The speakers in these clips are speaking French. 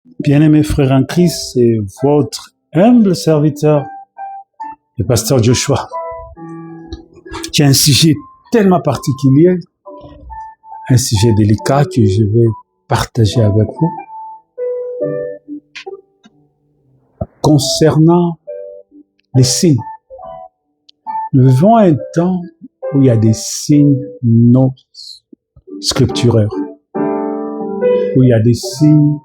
Bien-aimés frères en Christ, c'est votre humble serviteur, le pasteur Joshua, qui a un sujet tellement particulier, un sujet délicat que je vais partager avec vous, concernant les signes. Nous vivons un temps où il y a des signes non scripturaires, où il y a des signes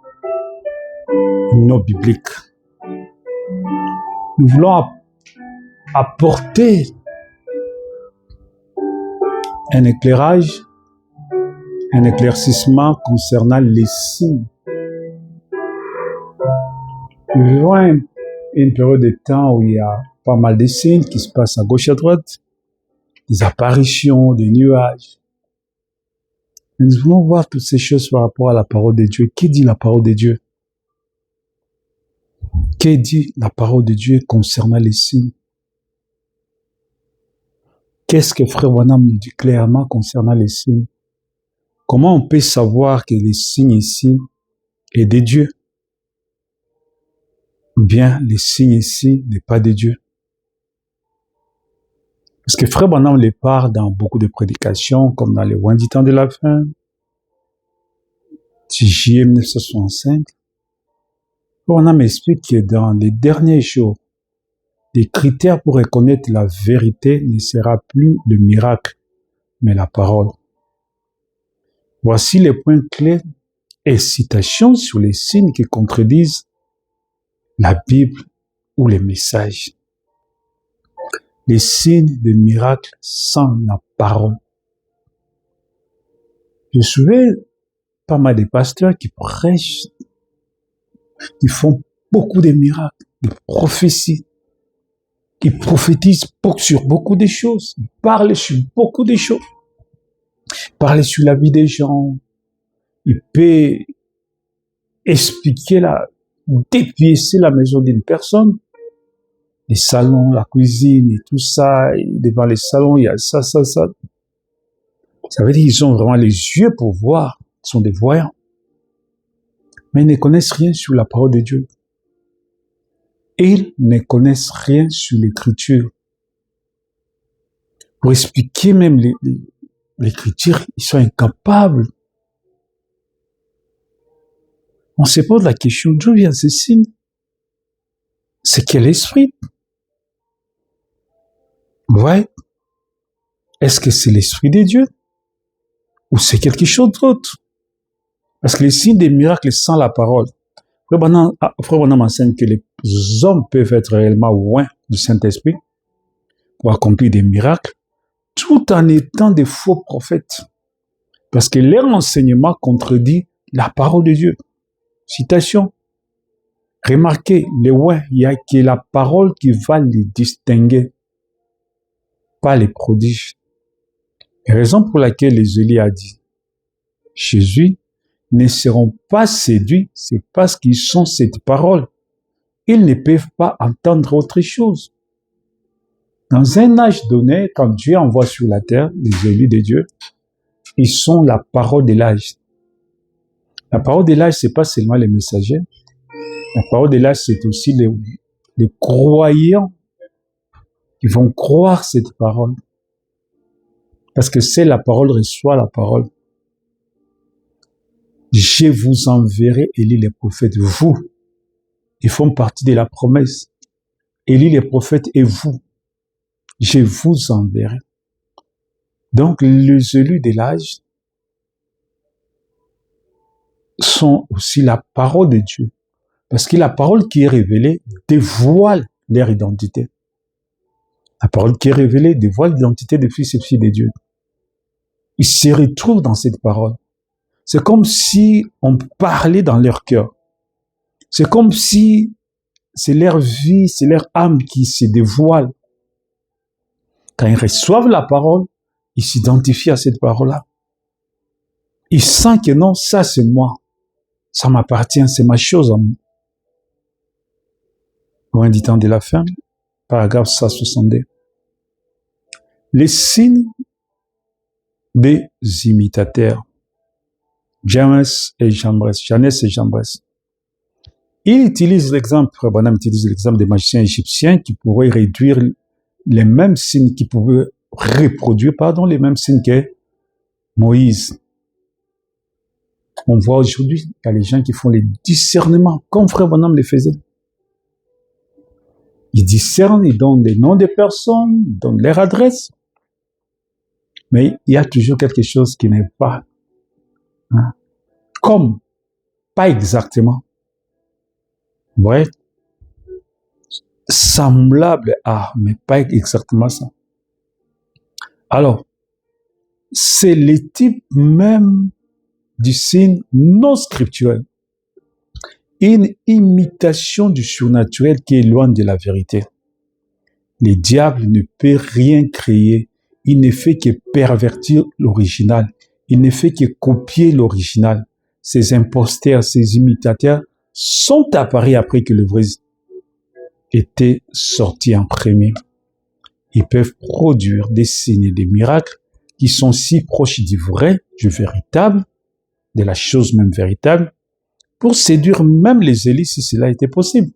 non bibliques. Nous voulons apporter un éclairage, un éclaircissement concernant les signes. Nous vivons une période de temps où il y a pas mal de signes qui se passent à gauche et à droite, des apparitions, des nuages. Nous voulons voir toutes ces choses par rapport à la parole de Dieu. Que dit la parole de Dieu? Que dit la parole de Dieu concernant les signes? Qu'est-ce que Frère Branham nous dit clairement concernant les signes? Comment on peut savoir que les signes ici est de Dieu? Ou bien les signes ici n'est pas de Dieu? Parce que Frère Branham les parle dans beaucoup de prédications, comme dans les 20 temps de la fin, juillet 1965. Frère Branham explique que dans les derniers jours, les critères pour reconnaître la vérité ne sera plus le miracle, mais la parole. Voici les points clés et citations sur les signes qui contredisent la Bible ou les messages. Les signes de miracles sans la parole. Je souviens pas mal de pasteurs qui prêchent, qui font beaucoup de miracles, de prophéties, qui prophétisent sur beaucoup de choses, ils parlent sur beaucoup de choses, parlent sur la vie des gens, ils peuvent expliquer dépiécer la maison d'une personne, les salons, la cuisine et tout ça, et devant les salons, il y a ça. Ça veut dire qu'ils ont vraiment les yeux pour voir, ils sont des voyants. Mais ils ne connaissent rien sur la parole de Dieu. Ils ne connaissent rien sur l'écriture. Pour expliquer même l'écriture, ils sont incapables. On se pose la question, d'où viennent ces signes? C'est quel esprit? Ouais. Est-ce que c'est l'esprit de Dieu? Ou c'est quelque chose d'autre? Parce que les signes des miracles sans la parole. Frère Branham enseigne que les hommes peuvent être réellement loin du Saint-Esprit pour accomplir des miracles, tout en étant des faux prophètes. Parce que leur enseignement contredit la parole de Dieu. Citation. Remarquez, les ouais, il n'y a que la parole qui va les distinguer, pas les prodiges. La raison pour laquelle les Élie a dit, Jésus ne seront pas séduits, c'est parce qu'ils sont cette parole. Ils ne peuvent pas entendre autre chose. Dans un âge donné, quand Dieu envoie sur la terre les élus de Dieu, ils sont la parole de l'âge. La parole de l'âge, c'est pas seulement les messagers. La parole de l'âge, c'est aussi les croyants qui vont croire cette parole. Parce que c'est la parole reçoit la parole. Je vous enverrai, Élie les prophètes, vous. Ils font partie de la promesse. Élie les prophètes et vous. Je vous enverrai. Donc, les élus de l'âge sont aussi la parole de Dieu. Parce que la parole qui est révélée dévoile leur identité. La parole qui est révélée dévoile l'identité des fils et filles de Dieu. Ils se retrouvent dans cette parole. C'est comme si on parlait dans leur cœur. C'est comme si c'est leur vie, c'est leur âme qui se dévoile. Quand ils reçoivent la parole, ils s'identifient à cette parole-là. Ils sentent que non, ça c'est moi. Ça m'appartient, c'est ma chose en moi. Loin du temps de la fin, paragraphe 162. Les signes des imitateurs. Jannes et Jambres. Il utilise l'exemple, Frère Branham utilise l'exemple des magiciens égyptiens qui pourraient réduire les mêmes signes, qui pouvaient reproduire, les mêmes signes que Moïse. On voit aujourd'hui, il y a les gens qui font les discernements, comme Frère Branham les faisait. Ils discernent, ils donnent les noms des personnes, ils donnent leur adresse. Mais il y a toujours quelque chose qui n'est pas comme, pas exactement. Ouais, semblable à, mais pas exactement ça. Alors, c'est le type même du signe non scriptuel. Une imitation du surnaturel qui est loin de la vérité. Le diable ne peut rien créer. Il ne fait que pervertir l'original. Il ne fait que copier l'original. Ces imposteurs, ces imitateurs sont apparus après que le vrai était sorti en premier. Ils peuvent produire des signes et des miracles qui sont si proches du vrai, du véritable, de la chose même véritable, pour séduire même les élites si cela était possible.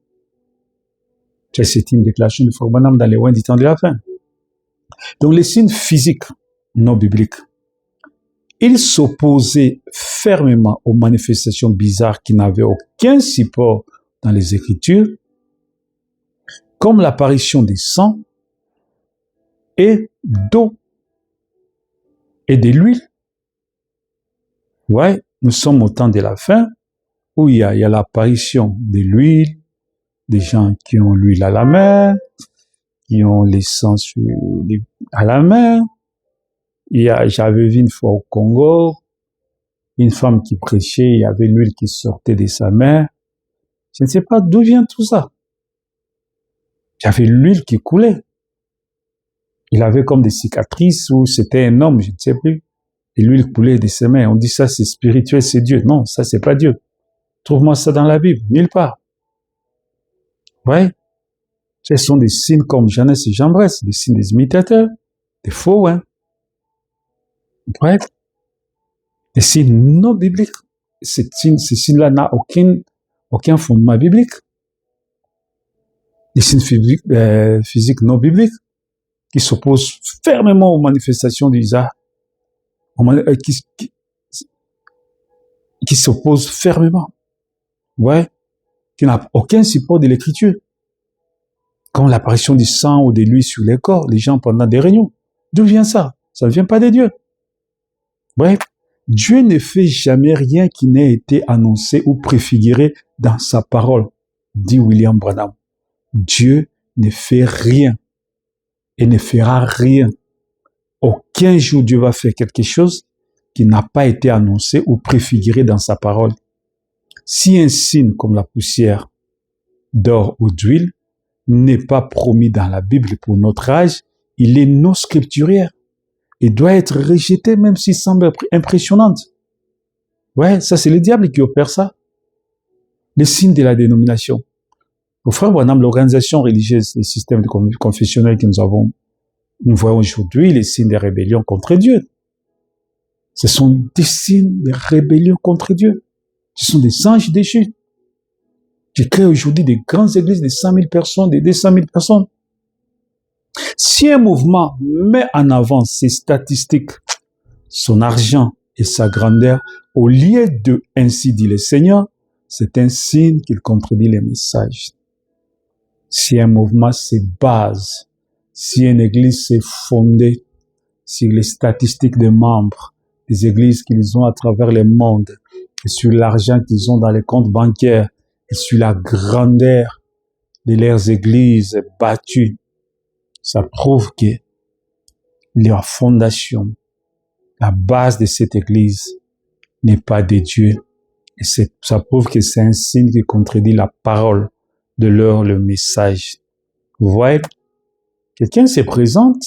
C'est une déclaration de Frère Branham dans les loin du temps de la fin. Donc les signes physiques non bibliques, ils s'opposaient fermement aux manifestations bizarres qui n'avaient aucun support dans les Écritures, comme l'apparition des sangs et d'eau et de l'huile. Ouais, nous sommes au temps de la fin où il y a l'apparition de l'huile, des gens qui ont l'huile à la main, qui ont l'essence à la main. J'avais vu une fois au Congo, une femme qui prêchait, il y avait l'huile qui sortait de sa main. Je ne sais pas d'où vient tout ça. Il y avait l'huile qui coulait. Il avait comme des cicatrices ou c'était un homme, je ne sais plus. Et l'huile coulait de ses mains. On dit ça c'est spirituel, c'est Dieu. Non, ça c'est pas Dieu. Trouve-moi ça dans la Bible, nulle part. Ouais. Ce sont des signes comme Jeannès et Jean Bresse, des signes des imitateurs, des faux, hein. Ouais. Des signes non bibliques. Ces signes-là n'ont aucun fondement biblique. Des signes physiques non bibliques qui s'opposent fermement aux manifestations d'Isaac, qui s'opposent fermement. Ouais. Qui n'a aucun support de l'écriture. Comme l'apparition du sang ou de l'huile sur les corps, les gens pendant des réunions. D'où vient ça? Ça ne vient pas de Dieu. Bref, Dieu ne fait jamais rien qui n'ait été annoncé ou préfiguré dans sa parole, dit William Branham. Dieu ne fait rien et ne fera rien. Aucun jour Dieu va faire quelque chose qui n'a pas été annoncé ou préfiguré dans sa parole. Si un signe comme la poussière d'or ou d'huile n'est pas promis dans la Bible pour notre âge, il est non scripturaire. Il doit être rejeté même s'il semble impressionnant. Ouais, ça c'est le diable qui opère ça. Les signes de la dénomination. Pour Frère Branham, l'organisation religieuse, les systèmes confessionnels que nous voyons aujourd'hui, les signes de rébellion contre Dieu. Ce sont des signes de rébellion contre Dieu. Ce sont des anges déchus. Qui créent aujourd'hui des grandes églises de 100 000 personnes, de 200 000 personnes. Si un mouvement met en avant ses statistiques, son argent et sa grandeur, au lieu de ainsi dit le Seigneur, c'est un signe qu'il contredit les messages. Si un mouvement se base, si une église s'est fondée sur les statistiques des membres, des églises qu'ils ont à travers le monde, et sur l'argent qu'ils ont dans les comptes bancaires, et sur la grandeur de leurs églises battues, ça prouve que leur fondation, la base de cette église n'est pas de Dieu. Et ça prouve que c'est un signe qui contredit la parole de le message. Vous voyez, quelqu'un se présente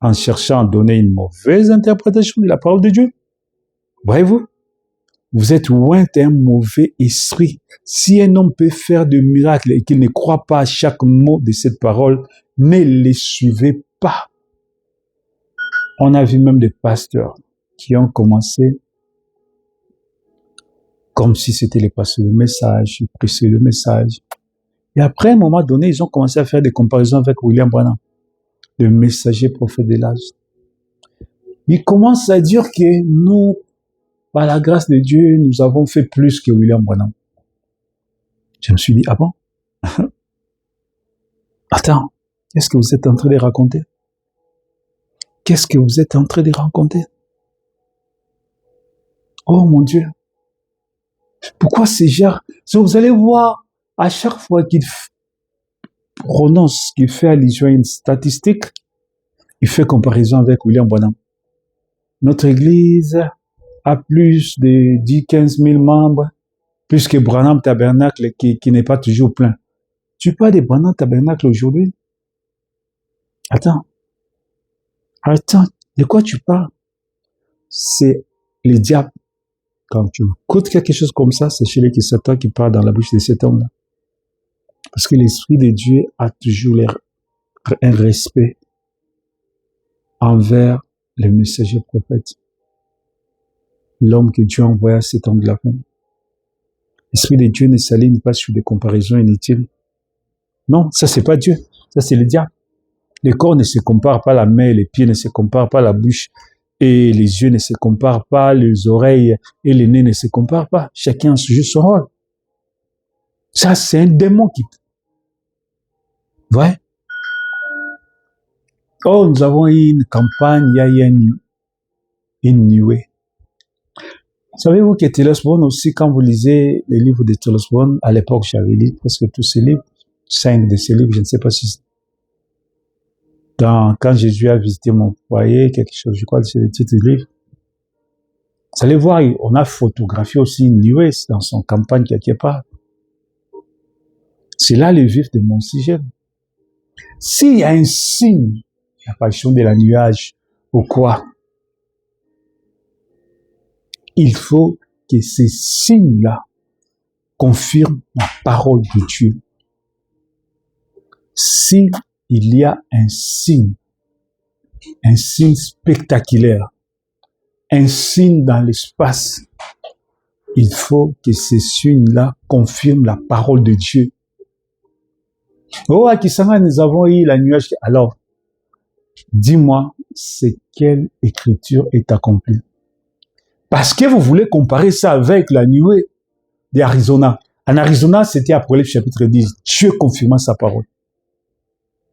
en cherchant à donner une mauvaise interprétation de la parole de Dieu. Voyez-vous, vous êtes loin d'un mauvais esprit. Si un homme peut faire de miracles et qu'il ne croit pas à chaque mot de cette parole, ne les suivez pas. On a vu même des pasteurs qui ont commencé comme si c'était les pasteurs de message, ils prêchaient le message. Et après, à un moment donné, ils ont commencé à faire des comparaisons avec William Branham, le messager prophète de l'âge. Ils commencent à dire que nous, par la grâce de Dieu, nous avons fait plus que William Branham. Je me suis dit, ah bon? Attends, qu'est-ce que vous êtes en train de raconter? Qu'est-ce que vous êtes en train de raconter? Oh mon Dieu! Pourquoi ces gens? Vous allez voir, à chaque fois qu'il prononce, qu'il fait allusion à une statistique, il fait comparaison avec William Branham. Notre église a plus de 10-15 000 membres, plus que Branham Tabernacle qui n'est pas toujours plein. Tu parles de Branham Tabernacle aujourd'hui? Attends, de quoi tu parles? C'est le diable. Quand tu écoutes quelque chose comme ça, c'est chez les Satan qui parle dans la bouche de cet homme-là. Parce que l'Esprit de Dieu a toujours un respect envers le messager prophète. L'homme que Dieu a envoyé à cet homme de la fin. L'Esprit de Dieu ne s'aligne pas sur des comparaisons inutiles. Non, ça c'est pas Dieu, ça c'est le diable. Les corps ne se comparent pas, la main, les pieds ne se comparent pas, la bouche et les yeux ne se comparent pas, les oreilles et les nez ne se comparent pas. Chacun a son rôle. Ça c'est un démon qui... Ouais. Oh, nous avons eu une campagne, il y a eu une nuée. Savez-vous que Taylor Swift aussi, quand vous lisez les livres de Taylor Swift, à l'époque, j'avais lu presque tous ces livres, 5 de ces livres, je ne sais pas si... Quand Jésus a visité mon foyer, quelque chose, je crois que c'est le titre du livre. Vous allez voir, on a photographié aussi une nuée dans son campagne quelque part. C'est là le vif de mon sujet. S'il y a un signe, l'apparition de la nuage, ou quoi, il faut que ces signes-là confirment la parole de Dieu. Si il y a un signe spectaculaire, un signe dans l'espace, il faut que ces signes-là confirment la parole de Dieu. Oh, à Kisanga, nous avons eu la nuage. Alors, dis-moi, c'est quelle écriture est accomplie? Parce que vous voulez comparer ça avec la nuée d'Arizona. En Arizona, c'était Apocalypse chapitre 10. Dieu confirmant sa parole.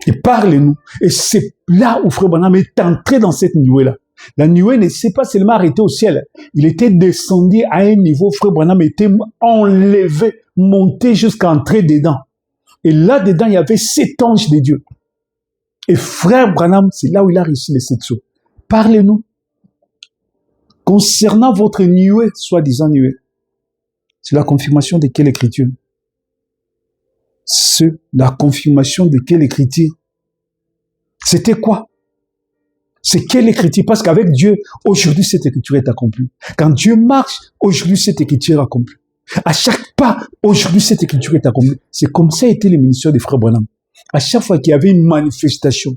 Et parle-nous. Et c'est là où Frère Branham est entré dans cette nuée-là. La nuée ne s'est pas seulement arrêtée au ciel. Il était descendu à un niveau. Frère Branham était enlevé, monté jusqu'à entrer dedans. Et là-dedans, il y avait 7 anges de Dieu. Et Frère Branham, c'est là où il a réussi les 7 sauts. Parlez-nous. Concernant votre nuée, soi-disant nuée, c'est la confirmation de quelle écriture? C'est la confirmation de quelle écriture? C'était quoi? C'est quelle écriture? Parce qu'avec Dieu, aujourd'hui, cette écriture est accomplie. Quand Dieu marche, aujourd'hui, cette écriture est accomplie. À chaque pas, aujourd'hui, cette écriture est accomplie. C'est comme ça a été le ministère des frères Branham. À chaque fois qu'il y avait une manifestation,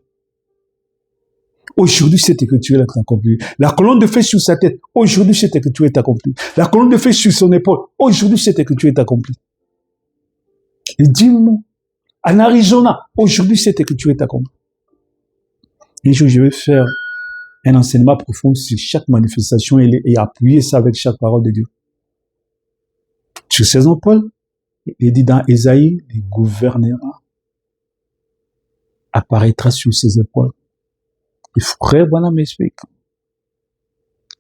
aujourd'hui, cette écriture est accomplie. La colonne de feu sur sa tête, aujourd'hui, cette écriture est accomplie. La colonne de feu sur son épaule, aujourd'hui, cette écriture est accomplie. Et dis-moi, en Arizona, aujourd'hui, cette écriture est accomplie. Un jour, je vais faire un enseignement profond sur chaque manifestation et appuyer ça avec chaque parole de Dieu. Sur Saison Paul, il dit dans Ésaïe, le gouvernement apparaîtra sur ses épaules. Le frère Branham m'explique.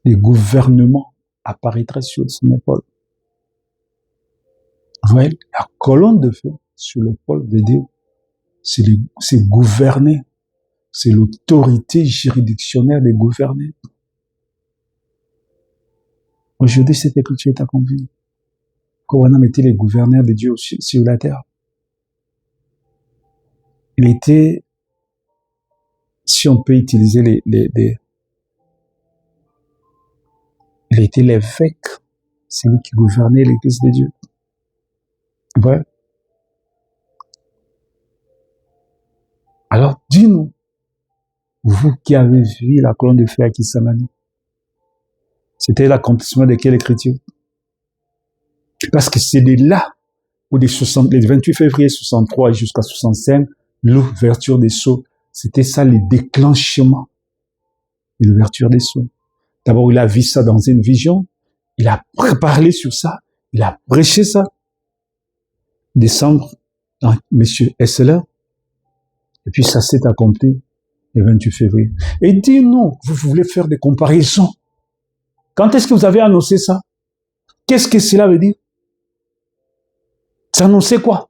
Le gouvernement apparaîtra sur son épaule. Vous voyez, la colonne de feu sur l'épaule de Dieu, c'est gouverner. C'est l'autorité juridictionnelle de gouverner. Aujourd'hui, cette écriture est accomplie. Branham était le gouverneur de Dieu sur la terre. Il était, si on peut utiliser il était l'évêque, c'est lui qui gouvernait l'église de Dieu. Ouais. Alors, dis-nous, vous qui avez vu la colonne de feu à Kisangani, c'était l'accomplissement de quelle écriture? Parce que c'est de là où les 28 février 63 jusqu'à 65, l'ouverture des sceaux, c'était ça le déclenchement de l'ouverture des sceaux. D'abord, il a vu ça dans une vision, il a parlé sur ça, il a prêché ça. Décembre, Monsieur Hessler, et puis ça s'est accompli le 28 février. Et il dit non, vous voulez faire des comparaisons. Quand est-ce que vous avez annoncé ça? Qu'est-ce que cela veut dire? Ça annonçait quoi?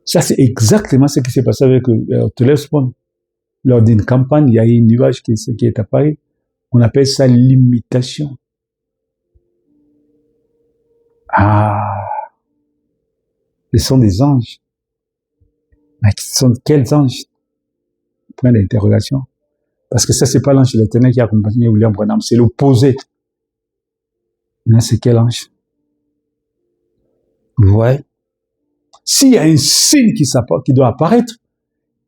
Ça, c'est exactement ce qui s'est passé avec Telespon. Lors d'une campagne, il y a eu un nuage qui est apparu. On appelle ça l'imitation. Ah, ce sont des anges. Mais quels anges? Point d'interrogation. Parce que ça, c'est pas l'ange de l'Éternel qui a accompagné William Branham, c'est l'opposé. Mais c'est quel ange? Ouais. S'il y a un signe qui doit apparaître,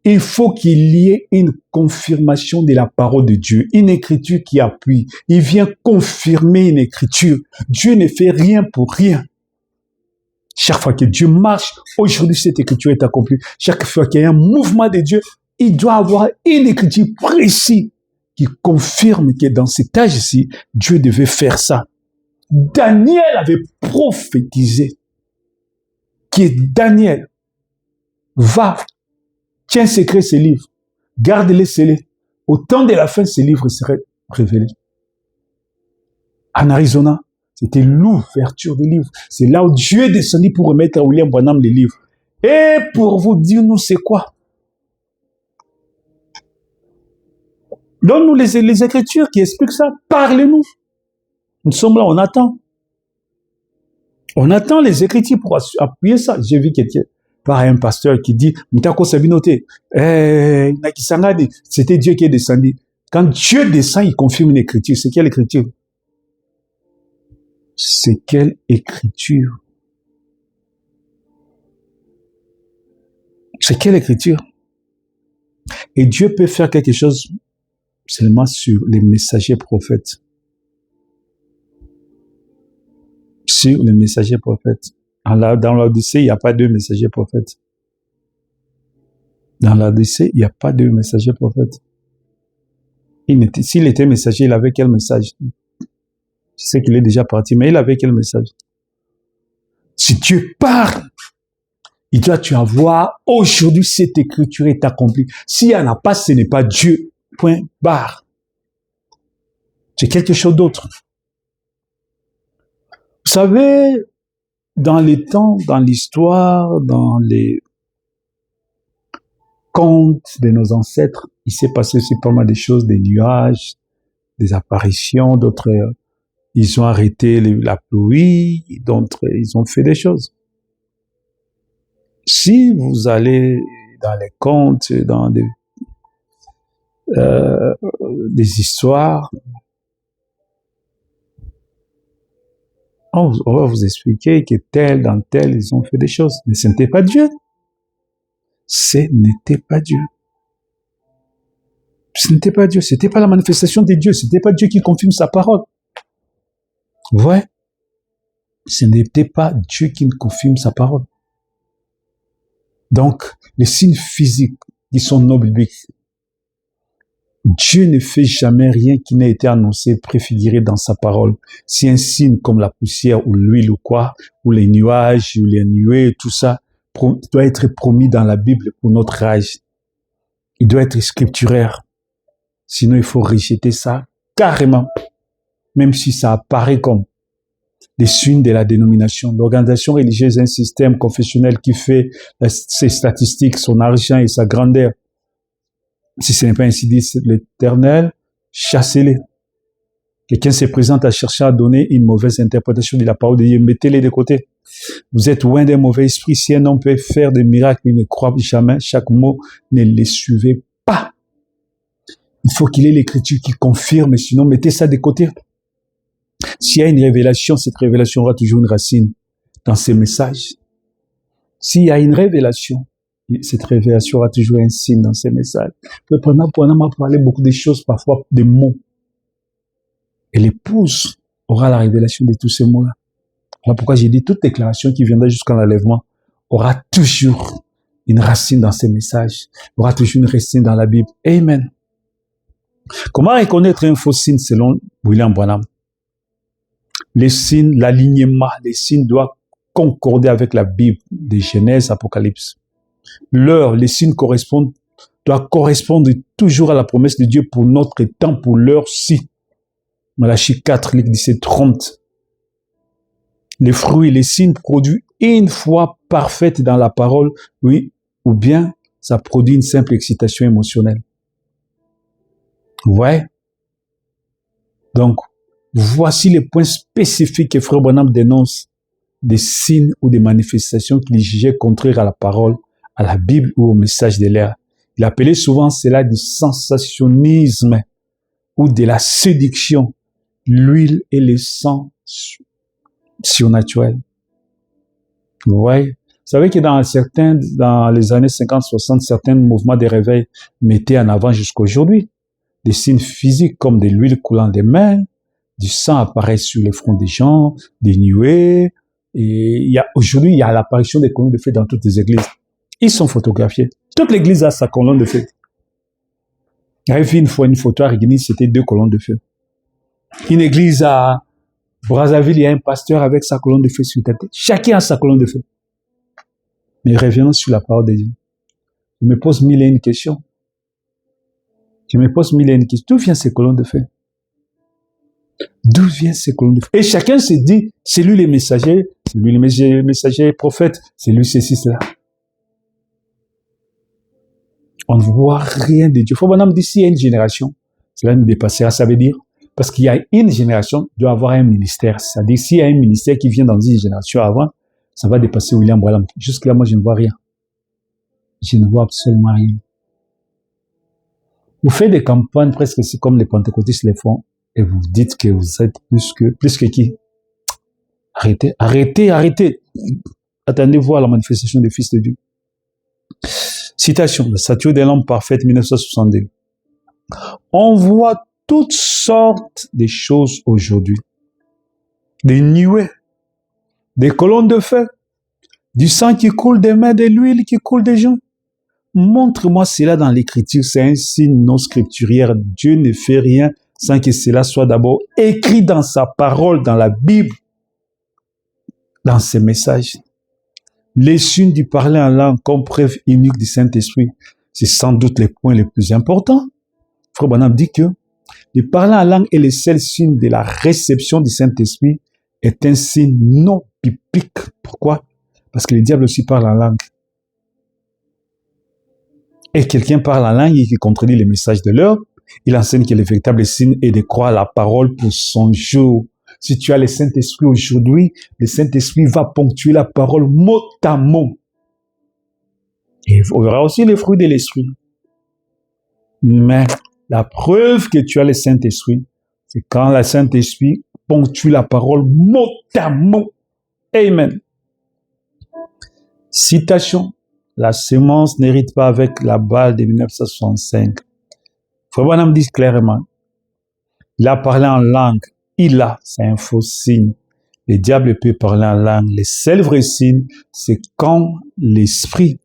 il faut qu'il y ait une confirmation de la parole de Dieu, une écriture qui appuie. Il vient confirmer une écriture. Dieu ne fait rien pour rien. Chaque fois que Dieu marche, aujourd'hui cette écriture est accomplie. Chaque fois qu'il y a un mouvement de Dieu, il doit avoir une écriture précise qui confirme que dans cet âge-ci, Dieu devait faire ça. Daniel avait prophétisé que Daniel va, tiens secret ces livres, garde-les scellés. Au temps de la fin, ces livres seraient révélés. En Arizona, c'était l'ouverture des livres. C'est là où Dieu est descendu pour remettre à William Branham les livres. Et pour vous dire, nous, c'est quoi? Donne-nous les Écritures qui expliquent ça. Parlez-nous. Nous sommes là, on attend. On attend les Écritures pour appuyer ça. J'ai vu quelqu'un, par un pasteur qui dit, Mitako Sabinote, c'était Dieu qui est descendu. Quand Dieu descend, il confirme une écriture. C'est quelle écriture? C'est quelle écriture? C'est quelle écriture? Et Dieu peut faire quelque chose seulement sur les messagers prophètes. Sur les messagers prophètes. Dans l'Odyssée, il n'y a pas deux messagers prophètes. Dans l'Odyssée, il n'y a pas deux messagers prophètes. S'il était messager, il avait quel message? Je sais qu'il est déjà parti, mais il avait quel message? Si Dieu parle, il doit tu avoir aujourd'hui cette écriture est accomplie. S'il n'y en a pas, ce n'est pas Dieu. Point barre. C'est quelque chose d'autre. Vous savez, dans les temps, dans l'histoire, dans les contes de nos ancêtres, il s'est passé aussi pas mal de choses, des nuages, des apparitions, d'autres, ils ont arrêté la pluie, d'autres, ils ont fait des choses. Si vous allez dans les contes, dans des histoires, on va vous expliquer que tel dans tel, ils ont fait des choses. Mais ce n'était pas Dieu. Ce n'était pas Dieu. Ce n'était pas Dieu. Ce n'était pas la manifestation de Dieu. Ce n'était pas Dieu qui confirme sa parole. Ouais. Ce n'était pas Dieu qui confirme sa parole. Donc, les signes physiques qui sont non bibliques, Dieu ne fait jamais rien qui n'ait été annoncé, préfiguré dans sa parole. Si un signe comme la poussière ou l'huile ou quoi, ou les nuages ou les nuées, tout ça, doit être promis dans la Bible pour notre âge. Il doit être scripturaire. Sinon, il faut rejeter ça carrément. Même si ça apparaît comme les signes de la dénomination. L'organisation religieuse est un système confessionnel qui fait ses statistiques, son argent et sa grandeur. Si ce n'est pas ainsi dit l'Éternel, chassez-les. Quelqu'un se présente à chercher à donner une mauvaise interprétation de la parole de Dieu, mettez-les de côté. Vous êtes loin des mauvais esprits. Si un homme peut faire des miracles, il ne croit jamais. Chaque mot, ne les suivez pas. Il faut qu'il ait l'écriture qui confirme, sinon mettez ça de côté. S'il y a une révélation, cette révélation aura toujours une racine dans ces messages. S'il y a une révélation, cette révélation aura toujours un signe dans ces messages. Le Branham a parlé beaucoup de choses, parfois des mots. Et l'épouse aura la révélation de tous ces mots-là. Voilà pourquoi j'ai dit toute déclaration qui viendra jusqu'à l'enlèvement aura toujours une racine dans ces messages, aura toujours une racine dans la Bible. Amen. Comment reconnaître un faux signe selon William Branham? Les signes, l'alignement, les signes doivent concorder avec la Bible de Genèse, Apocalypse. L'heure, les signes doivent correspondre toujours à la promesse de Dieu pour notre temps, pour l'heure-ci. Malachie 4, Luc 17, 30. Les fruits, les signes produits une fois parfaite dans la parole, oui, ou bien ça produit une simple excitation émotionnelle. Ouais. Donc, voici les points spécifiques que Frère Branham dénonce des signes ou des manifestations qu'il jugeait contraires à la parole, à la Bible ou au message de l'air. Il appelait souvent cela du sensationnisme ou de la séduction, l'huile et le sang surnaturel. Vous voyez? Vous savez que dans les années 50-60, certains mouvements de réveil mettaient en avant jusqu'à aujourd'hui des signes physiques comme de l'huile coulant des mains, du sang apparaît sur les fronts des gens, des nuées. Et aujourd'hui, il y a l'apparition des colonnes de feu dans toutes les églises. Ils sont photographiés. Toute l'église a sa colonne de feu. J'avais vu une fois une photo à Rigny, c'était 2 colonnes de feu. Une église à Brazzaville, il y a un pasteur avec sa colonne de feu sur la tête. Chacun a sa colonne de feu. Mais revenons sur la parole de Dieu. Je me pose mille et une questions. D'où viennent ces colonnes de feu? D'où viennent ces colonnes de feu? Et chacun se dit, c'est lui les messagers, c'est lui les messagers prophètes, c'est lui ceci, cela. On ne voit rien de Dieu. Frère Branham dit, s'il y a une génération, cela nous dépassera. Ça veut dire, parce qu'il y a une génération, doit avoir un ministère. C'est-à-dire, s'il y a un ministère qui vient dans une génération avant, ça va dépasser William Branham. Jusque-là, moi, je ne vois rien. Je ne vois absolument rien. Vous faites des campagnes presque comme les pentecôtistes les font, et vous dites que vous êtes plus que qui? Arrêtez. Attendez voir la manifestation des fils de Dieu. Citation, la statue des lampes parfaites, 1962. On voit toutes sortes de choses aujourd'hui. Des nuées, des colonnes de feu, du sang qui coule des mains, de l'huile qui coule des gens. Montre-moi cela dans l'écriture, c'est un signe non scripturaire. Dieu ne fait rien sans que cela soit d'abord écrit dans sa parole, dans la Bible, dans ses messages. Les signes du parler en langue comme preuve unique du Saint-Esprit, c'est sans doute les points les plus importants. Frère Branham dit que le parler en langue est le seul signe de la réception du Saint-Esprit, est un signe non biblique. Pourquoi? Parce que le diable aussi parle en langue. Et quelqu'un parle en langue et qui contredit les messages de l'heure, il enseigne que le véritable signe est de croire la parole pour son jour. Si tu as le Saint-Esprit aujourd'hui, le Saint-Esprit va ponctuer la parole mot à mot. Et il y aura aussi les fruits de l'Esprit. Mais la preuve que tu as le Saint-Esprit, c'est quand le Saint-Esprit ponctue la parole mot à mot. Amen. Citation. La semence n'hérite pas avec la balle de 1965. Frère Branham dit clairement, il a parlé en langue. C'est un faux signe. Le diable peut parler en langue. Le seul vrai signe, c'est quand l'esprit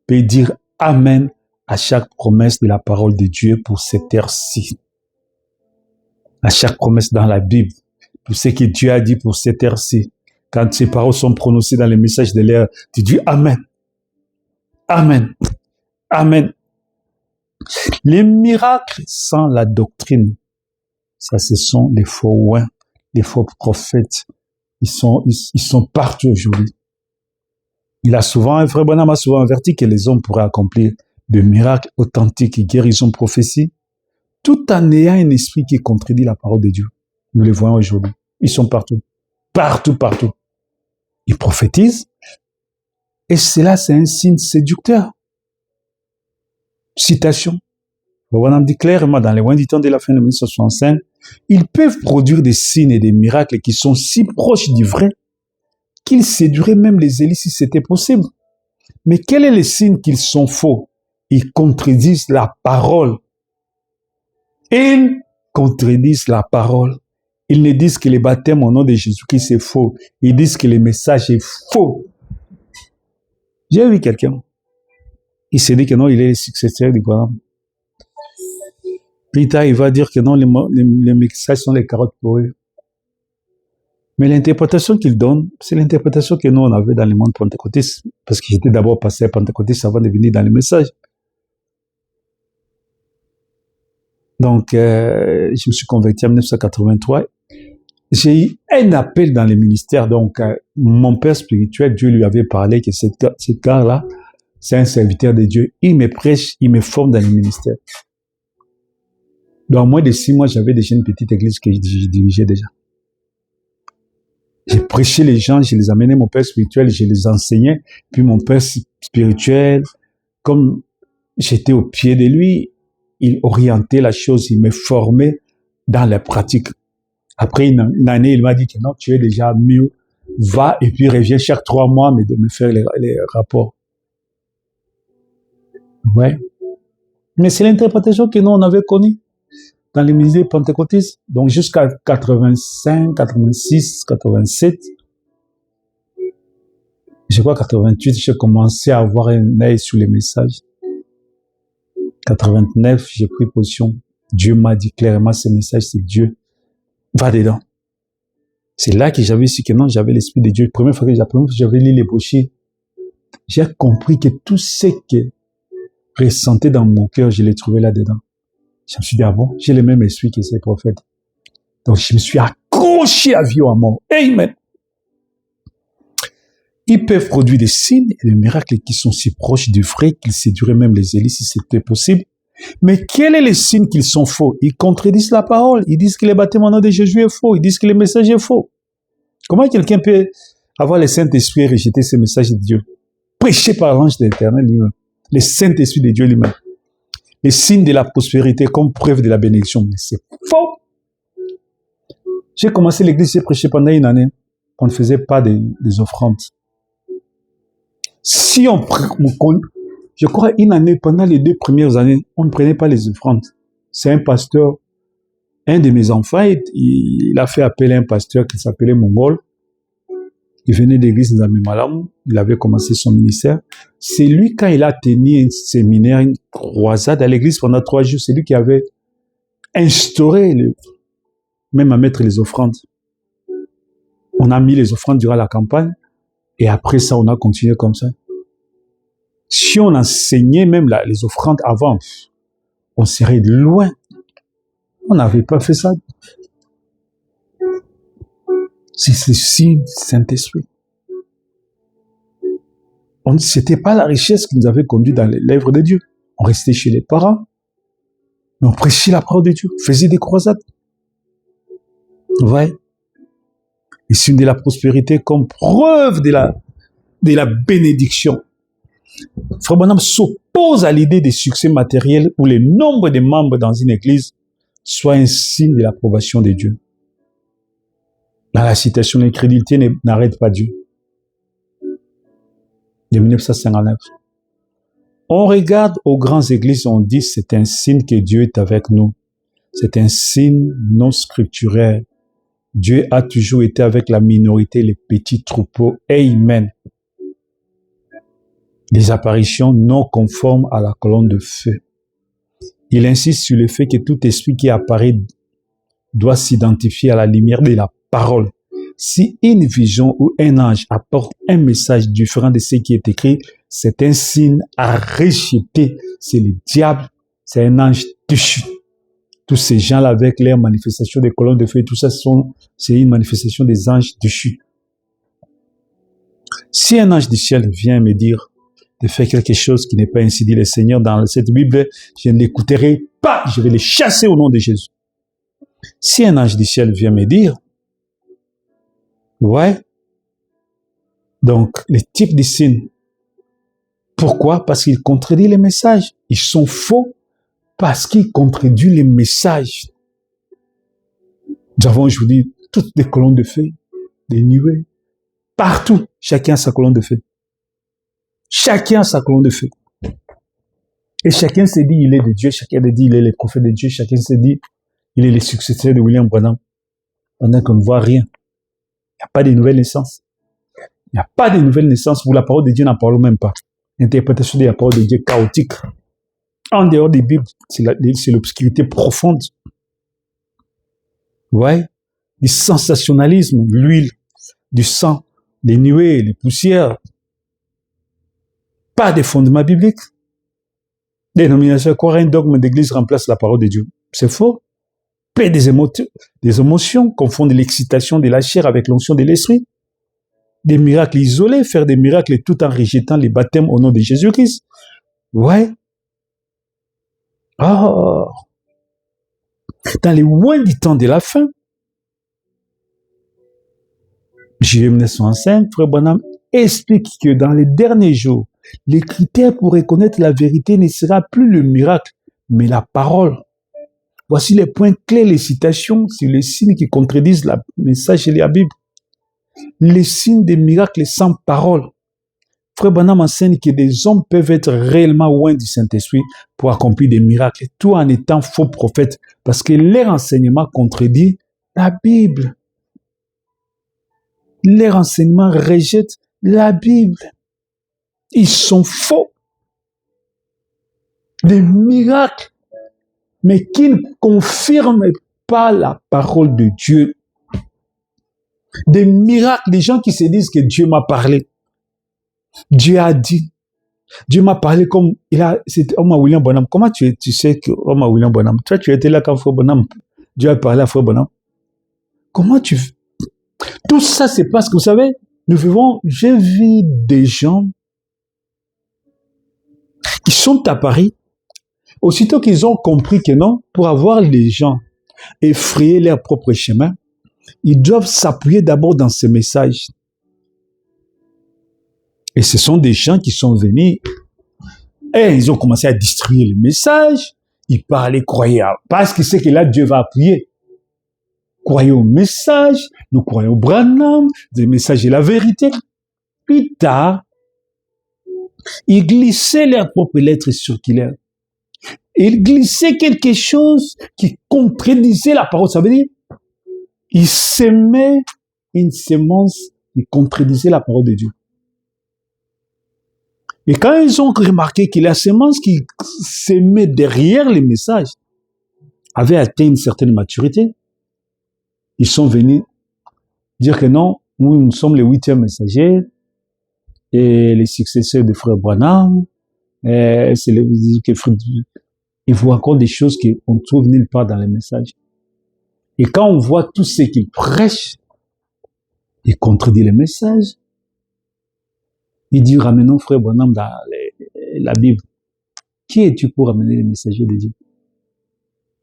peut dire Amen à chaque promesse de la parole de Dieu pour cette ère-ci. À chaque promesse dans la Bible, pour ce que Dieu a dit pour cette ère-ci. Quand ces paroles sont prononcées dans les messages de l'ère, tu dis Amen. Amen. Amen. Les miracles sans la doctrine, ça ce sont les faux oins, les faux prophètes. Ils sont partout aujourd'hui. Frère Branham a souvent averti que les hommes pourraient accomplir de miracles authentiques et guérisons prophéties, tout en ayant un esprit qui contredit la parole de Dieu. Nous les voyons aujourd'hui. Ils sont partout. Partout. Ils prophétisent. Et cela, c'est un signe séducteur. Citation. On en dit clairement dans les loin du temps de la fin de 1965, ils peuvent produire des signes et des miracles qui sont si proches du vrai qu'ils séduiraient même les élites si c'était possible. Mais quel est le signe qu'ils sont faux? Ils contredisent la parole. Ils contredisent la parole. Ils ne disent que le baptême au nom de Jésus-Christ c'est faux. Ils disent que le message est faux. J'ai vu quelqu'un. Il s'est dit que non, il est le successeur du Branham. Plus tard, il va dire que non, les messages sont les carottes pour eux. Mais l'interprétation qu'il donne, c'est l'interprétation que nous, on avait dans le monde pentecôtiste. Parce que j'étais d'abord pasteur pentecôtiste avant de venir dans les messages. Donc, je me suis converti en 1983. J'ai eu un appel dans le ministère. Donc, mon père spirituel, Dieu lui avait parlé que ce gars-là, c'est un serviteur de Dieu. Il me prêche, il me forme dans le ministère. Dans moins de 6 mois, j'avais déjà une petite église que je dirigeais déjà. J'ai prêché les gens, je les amenais mon père spirituel, je les enseignais. Puis mon père spirituel, comme j'étais au pied de lui, il orientait la chose, il me formait dans la pratique. Après une année, il m'a dit que non, tu es déjà mieux, va et puis reviens chaque 3 mois, mais de me faire les rapports. Ouais. Mais c'est l'interprétation que nous, on avait connue dans les musées pentecôtistes. Donc jusqu'à 85, 86, 87, je crois 88, j'ai commencé à avoir un œil sur les messages. 89, j'ai pris position. Dieu m'a dit clairement, ce message, c'est Dieu. Va dedans. C'est là que j'avais su que non, j'avais l'Esprit de Dieu. La première fois que j'avais lu les brochures, j'ai compris que tout ce que ressentais dans mon cœur, je l'ai trouvé là-dedans. Je me suis dit, ah bon, j'ai le même esprit que ces prophètes. Donc, je me suis accroché à vie ou à mort. Amen. Ils peuvent produire des signes et des miracles qui sont si proches du vrai qu'ils séduiraient même les élites si c'était possible. Mais quel est le signe qu'ils sont faux? Ils contredisent la parole. Ils disent que le baptême au nom de Jésus est faux. Ils disent que le message est faux. Comment quelqu'un peut avoir le Saint-Esprit et rejeter ce message de Dieu? Prêché par l'ange de l'Éternel lui-même. Le Saint-Esprit de Dieu lui-même. Les signes de la prospérité comme preuve de la bénédiction. Mais c'est faux. J'ai commencé l'église, j'ai prêché pendant une année. On ne faisait pas des offrandes. Si je crois une année, pendant les 2 premières années, on ne prenait pas les offrandes. C'est un pasteur, un de mes enfants, il a fait appel à un pasteur qui s'appelait Mongol. Il venait d'église dans Malam, il avait commencé son ministère. C'est lui, quand il a tenu un séminaire, une croisade à l'église pendant 3 jours, c'est lui qui avait instauré, même à mettre les offrandes. On a mis les offrandes durant la campagne, et après ça, on a continué comme ça. Si on enseignait même les offrandes avant, on serait loin. On n'avait pas fait ça. C'est ceci, Saint-Esprit. C'était pas la richesse qui nous avait conduit dans l'œuvre de Dieu. On restait chez les parents, mais on prêchait la parole de Dieu, on faisait des croisades. Vous voyez? Et signe de la prospérité comme preuve de la bénédiction. Frère Branham s'oppose à l'idée des succès matériels où le nombre de membres dans une église soit un signe de l'approbation de Dieu. Dans la citation, l'incrédulité n'arrête pas Dieu. De 1959. On regarde aux grandes églises, on dit c'est un signe que Dieu est avec nous. C'est un signe non scripturaire. Dieu a toujours été avec la minorité, les petits troupeaux. Amen. Des apparitions non conformes à la colonne de feu. Il insiste sur le fait que tout esprit qui apparaît doit s'identifier à la lumière de la parole. Si une vision ou un ange apporte un message différent de ce qui est écrit, c'est un signe à rejeter. C'est le diable, c'est un ange déchu. Tous ces gens-là avec leurs manifestations des colonnes de feu, tout ça, c'est une manifestation des anges déchus. Si un ange du ciel vient me dire de faire quelque chose qui n'est pas ainsi dit le Seigneur dans cette Bible, je ne l'écouterai pas, je vais les chasser au nom de Jésus. Si un ange du ciel vient me dire, ouais, donc les types de signes, pourquoi? Parce qu'ils contredisent les messages. Ils sont faux parce qu'ils contredisent les messages. Nous avons aujourd'hui toutes des colonnes de feu, des nuées, partout, chacun a sa colonne de feu. Chacun a sa colonne de feu. Et chacun s'est dit, il est de Dieu, chacun s'est dit, il est le prophète de Dieu, chacun s'est dit, il est le successeur de William Branham. pendant qu'on ne voit rien. Il n'y a pas de nouvelle naissance. Il n'y a pas de nouvelle naissance où la parole de Dieu n'en parle même pas. L'interprétation de la parole de Dieu chaotique. En dehors des Bibles, c'est l'obscurité profonde. Ouais. Du sensationnalisme, l'huile, du sang, les nuées, les poussières. Pas de fondement biblique. Dénomination, quoi, un dogme d'église remplace la parole de Dieu. C'est faux. Paix des émotions, confondre l'excitation de la chair avec l'onction de l'esprit. Des miracles isolés, faire des miracles tout en rejetant les baptêmes au nom de Jésus-Christ. Ouais. Oh. Dans les loin du temps de la fin, Juillet 1905, Frère Branham explique que dans les derniers jours, les critères pour reconnaître la vérité ne sera plus le miracle, mais la parole. Voici les points clés, les citations sur les signes qui contredisent le message de la Bible. Les signes des miracles sans parole. Frère Branham enseigne que des hommes peuvent être réellement loin du Saint-Esprit pour accomplir des miracles, tout en étant faux prophètes, parce que leur enseignement contredit la Bible. Leur enseignement rejette la Bible. Ils sont faux. Des miracles, mais qui ne confirment pas la parole de Dieu. Des miracles, des gens qui se disent que Dieu m'a parlé. Dieu a dit. Dieu m'a parlé comme c'était Oma William Branham. Comment tu sais que Oma William Branham, toi tu étais là quand Frère Branham, Dieu a parlé à Frère Branham. Comment tu... Tout ça c'est parce que vous savez, j'ai vu des gens qui sont à Paris, aussitôt qu'ils ont compris que non, pour avoir les gens effrayer leur propre chemin, ils doivent s'appuyer d'abord dans ce message. Et ce sont des gens qui sont venus et ils ont commencé à distribuer le message. Ils parlaient, croyaient, parce qu'ils savent que là, Dieu va appuyer. Croyez au message, nous croyons au Branham, le message est la vérité. Plus tard, ils glissaient leurs propres lettres circulaires. Ils glissaient quelque chose qui contredisait la parole. Ça veut dire, ils sémaient une sémence qui contredisait la parole de Dieu. Et quand ils ont remarqué que la sémence qui s'aimait derrière les messages avait atteint une certaine maturité, ils sont venus dire que non, nous sommes les 8e messagers et les successeurs de Frère Branham. C'est ils voient encore des choses qu'on trouve nulle part dans les messages. Et quand on voit tout ce qu'ils prêchent, ils contredisent les messages. Il dit, ramenons Frère Branham dans la Bible. Qui es-tu pour ramener les messagers de Dieu?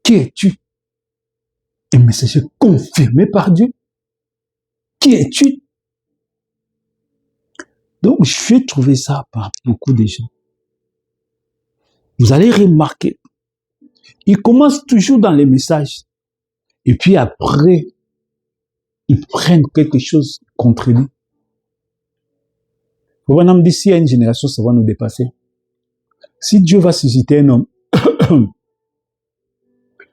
Qui es-tu? Un messager confirmé par Dieu? Qui es-tu? Donc, je vais trouver ça par beaucoup de gens. Vous allez remarquer, ils commencent toujours dans les messages. Et puis après, ils prennent quelque chose contredit. Branham dit, s'il y a une génération, ça va nous dépasser. Si Dieu va susciter un homme,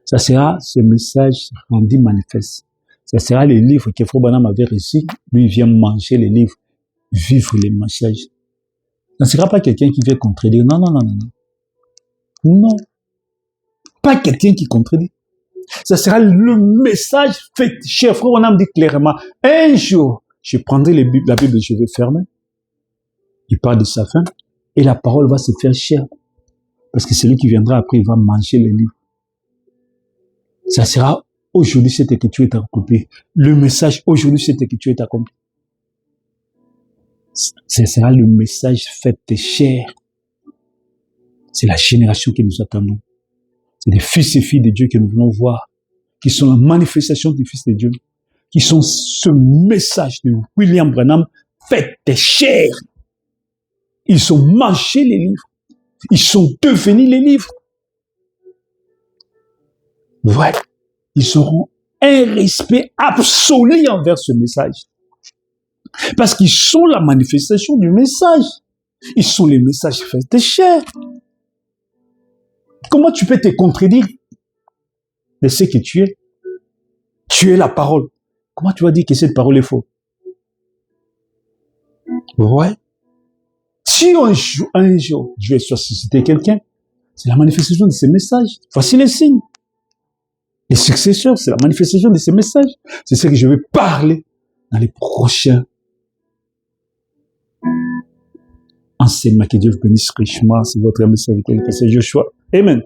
ça sera ce message rendu manifeste. Ça sera les livres que Frère Branham avait reçus. Lui, il vient manger les livres, vivre les messages. Ça ne sera pas quelqu'un qui vient contredire. Non, non, non, non. Non. Pas quelqu'un qui contredit. Ça sera le message fait. Cher Frère Branham dit clairement, un jour, je prendrai la Bible et je vais fermer. Il parle de sa fin et la parole va se faire chair. Parce que celui qui viendra après, il va manger les livres. Ça sera aujourd'hui cette écriture est accomplie. Le message aujourd'hui cette écriture est accomplie. Ce sera le message fait de chair. C'est la génération que nous attendons. C'est des fils et filles de Dieu que nous voulons voir, qui sont la manifestation des fils de Dieu, qui sont ce message de William Branham fait de chair. Ils ont mangé les livres. Ils sont devenus les livres. Ouais. Ils auront un respect absolu envers ce message. Parce qu'ils sont la manifestation du message. Ils sont les messages faits de chair. Comment tu peux te contredire de ce que tu es? Tu es la parole. Comment tu vas dire que cette parole est fausse? Ouais. Si un jour, je vais susciter quelqu'un, c'est la manifestation de ces messages. Voici les signes. Les successeurs, c'est la manifestation de ces messages. C'est ce que je vais parler dans les prochains enseignements. Que Dieu vous bénisse richement. C'est votre ami serviteur, le pasteur Joshua. Amen.